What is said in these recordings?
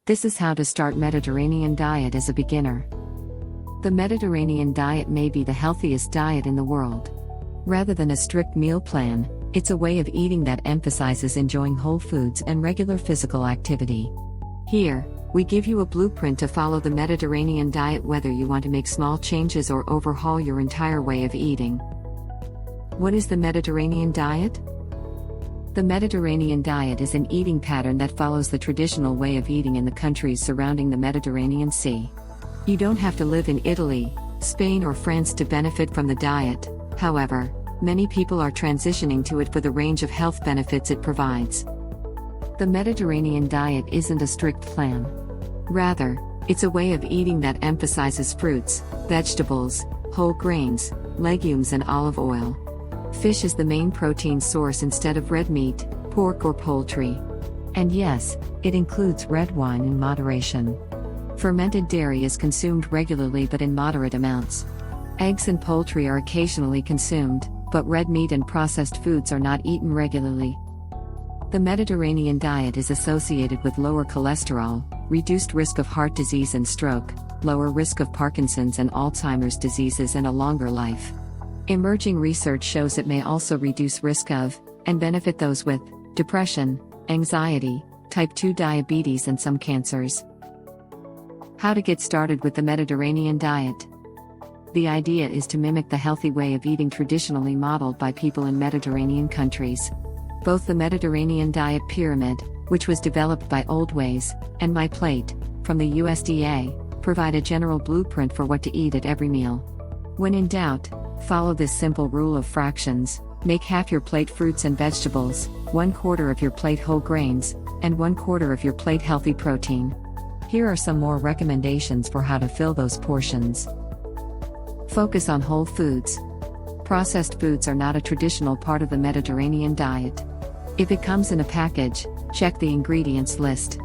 This is how to start Mediterranean diet as a beginner. The Mediterranean diet may be the healthiest diet in the world. Rather than a strict meal plan, it's a way of eating that emphasizes enjoying whole foods and regular physical activity. Here, we give you a blueprint to follow the Mediterranean diet whether you want to make small changes or overhaul your entire way of eating. What is the Mediterranean diet? The Mediterranean diet is an eating pattern that follows the traditional way of eating in the countries surrounding the Mediterranean Sea. You don't have to live in Italy, Spain or France to benefit from the diet. However, many people are transitioning to it for the range of health benefits it provides. The Mediterranean diet isn't a strict plan. Rather, it's a way of eating that emphasizes fruits, vegetables, whole grains, legumes and olive oil. Fish is the main protein source instead of red meat, pork or poultry. And yes, it includes red wine in moderation. Fermented dairy is consumed regularly but in moderate amounts. Eggs and poultry are occasionally consumed, but red meat and processed foods are not eaten regularly. The Mediterranean diet is associated with lower cholesterol, reduced risk of heart disease and stroke, lower risk of Parkinson's and Alzheimer's diseases and a longer life. Emerging research shows it may also reduce risk of, and benefit those with, depression, anxiety, type 2 diabetes and some cancers. How to get started with the Mediterranean diet. The idea is to mimic the healthy way of eating traditionally modeled by people in Mediterranean countries. Both the Mediterranean Diet Pyramid, which was developed by Old Ways, and My Plate, from the USDA, provide a general blueprint for what to eat at every meal. When in doubt, follow this simple rule of fractions: make half your plate fruits and vegetables, 1/4 of your plate whole grains, and 1/4 of your plate healthy protein. Here are some more recommendations for how to fill those portions. Focus on whole foods. Processed foods are not a traditional part of the Mediterranean diet. If it comes in a package, check the ingredients list.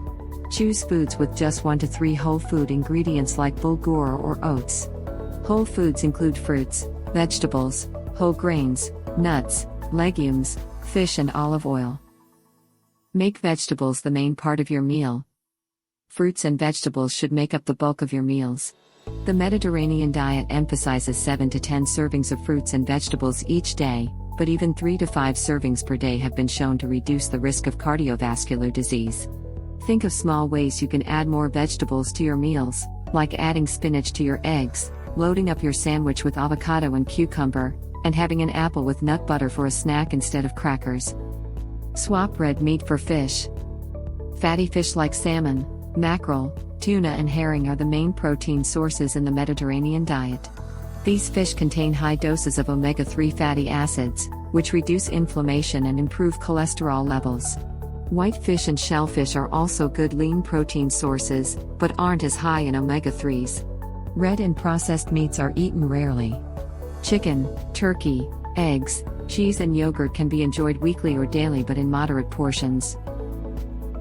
Choose foods with just 1 to 3 whole food ingredients like bulgur or oats. Whole foods include fruits, vegetables, whole grains, nuts, legumes, fish and olive oil. Make vegetables the main part of your meal. Fruits and vegetables should make up the bulk of your meals. The Mediterranean diet emphasizes 7 to 10 servings of fruits and vegetables each day, but even 3 to 5 servings per day have been shown to reduce the risk of cardiovascular disease. Think of small ways you can add more vegetables to your meals, like adding spinach to your eggs, loading up your sandwich with avocado and cucumber, and having an apple with nut butter for a snack instead of crackers. Swap red meat for fish. Fatty fish like salmon, mackerel, tuna and herring are the main protein sources in the Mediterranean diet. These fish contain high doses of omega-3 fatty acids, which reduce inflammation and improve cholesterol levels. White fish and shellfish are also good lean protein sources, but aren't as high in omega-3s. Red and processed meats are eaten rarely. Chicken, turkey, eggs, cheese and yogurt can be enjoyed weekly or daily but in moderate portions.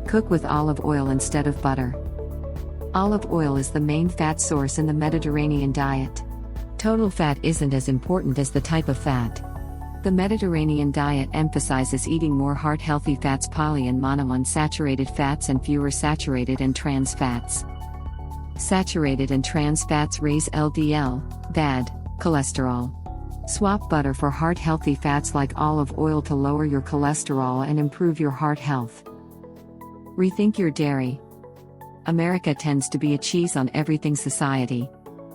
Cook with olive oil instead of butter. Olive oil is the main fat source in the Mediterranean diet. Total fat isn't as important as the type of fat. The Mediterranean diet emphasizes eating more heart-healthy fats, poly and monounsaturated fats, and fewer saturated and trans fats. Saturated and trans fats raise LDL, bad cholesterol. Swap butter for heart-healthy fats like olive oil to lower your cholesterol and improve your heart health. Rethink your dairy. America tends to be a cheese-on-everything society.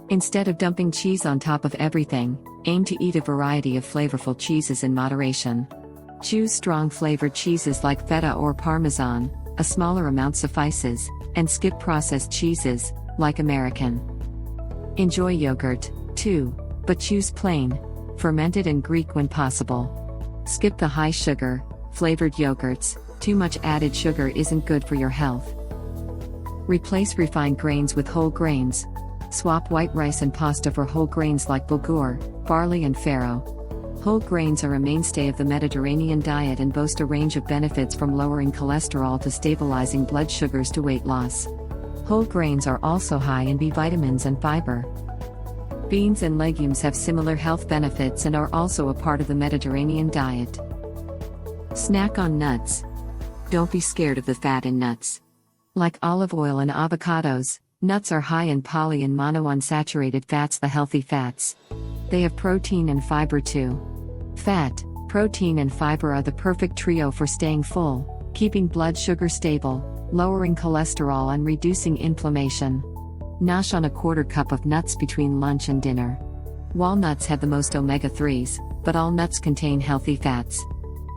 Instead of dumping cheese on top of everything, aim to eat a variety of flavorful cheeses in moderation. Choose strong flavored cheeses like feta or parmesan, a smaller amount suffices, and skip processed cheeses, like American. Enjoy yogurt, too, but choose plain, fermented and Greek when possible. Skip the high sugar, flavored yogurts. Too much added sugar isn't good for your health. Replace refined grains with whole grains. Swap white rice and pasta for whole grains like bulgur, barley and farro. Whole grains are a mainstay of the Mediterranean diet and boast a range of benefits from lowering cholesterol to stabilizing blood sugars to weight loss. Whole grains are also high in B vitamins and fiber. Beans and legumes have similar health benefits and are also a part of the Mediterranean diet. Snack on nuts. Don't be scared of the fat in nuts. Like olive oil and avocados, nuts are high in poly and monounsaturated fats, the healthy fats. They have protein and fiber too. Fat, protein and fiber are the perfect trio for staying full, keeping blood sugar stable, lowering cholesterol and reducing inflammation. Nosh on a quarter cup of nuts between lunch and dinner. Walnuts have the most omega-3s, but all nuts contain healthy fats.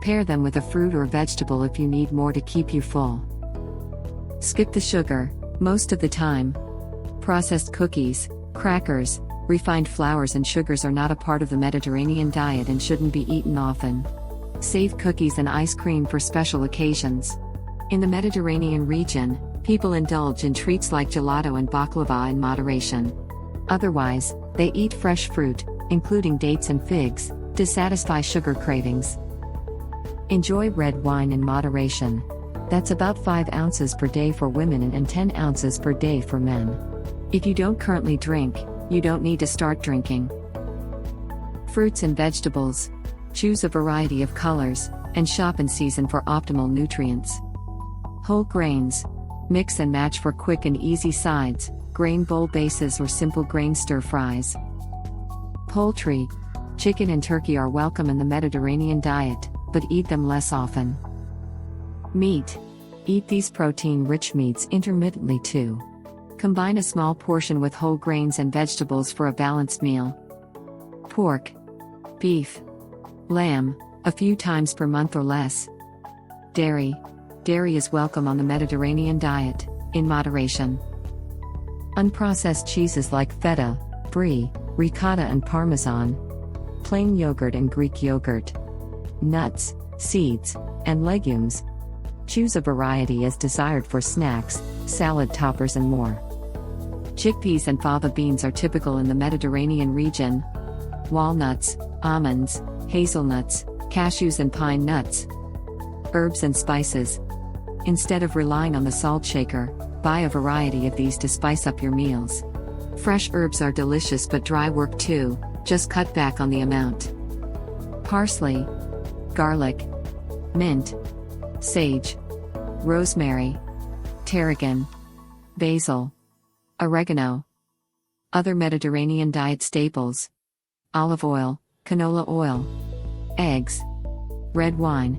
Pair them with a fruit or vegetable if you need more to keep you full. Skip the sugar, most of the time. Processed cookies, crackers, refined flours and sugars are not a part of the Mediterranean diet and shouldn't be eaten often. Save cookies and ice cream for special occasions. In the Mediterranean region, people indulge in treats like gelato and baklava in moderation. Otherwise, they eat fresh fruit, including dates and figs, to satisfy sugar cravings. Enjoy red wine in moderation. That's about 5 ounces per day for women and 10 ounces per day for men. If you don't currently drink, you don't need to start drinking. Fruits and vegetables. Choose a variety of colors, and shop in season for optimal nutrients. Whole grains. Mix and match for quick and easy sides, grain bowl bases or simple grain stir fries. Poultry. Chicken and turkey are welcome in the Mediterranean diet, but eat them less often. Meat. Eat these protein-rich meats intermittently too. Combine a small portion with whole grains and vegetables for a balanced meal. Pork. Beef. Lamb, a few times per month or less. Dairy. Dairy is welcome on the Mediterranean diet, in moderation. Unprocessed cheeses like feta, brie, ricotta and parmesan. Plain yogurt and Greek yogurt. Nuts, seeds, and legumes. Choose a variety as desired for snacks, salad toppers and more. Chickpeas and fava beans are typical in the Mediterranean region. Walnuts, almonds, hazelnuts, cashews and pine nuts. Herbs and spices. Instead of relying on the salt shaker, buy a variety of these to spice up your meals. Fresh herbs are delicious but dry work too, just cut back on the amount. Parsley, garlic, mint, sage, rosemary, tarragon, basil, oregano. Other Mediterranean diet staples: olive oil, canola oil, eggs, red wine.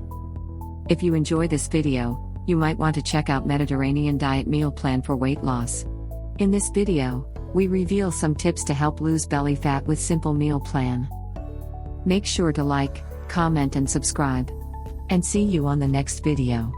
If you enjoy this video, you might want to check out Mediterranean Diet Meal Plan for weight loss. In this video, we reveal some tips to help lose belly fat with simple meal plan. Make sure to like, comment and subscribe. And see you on the next video.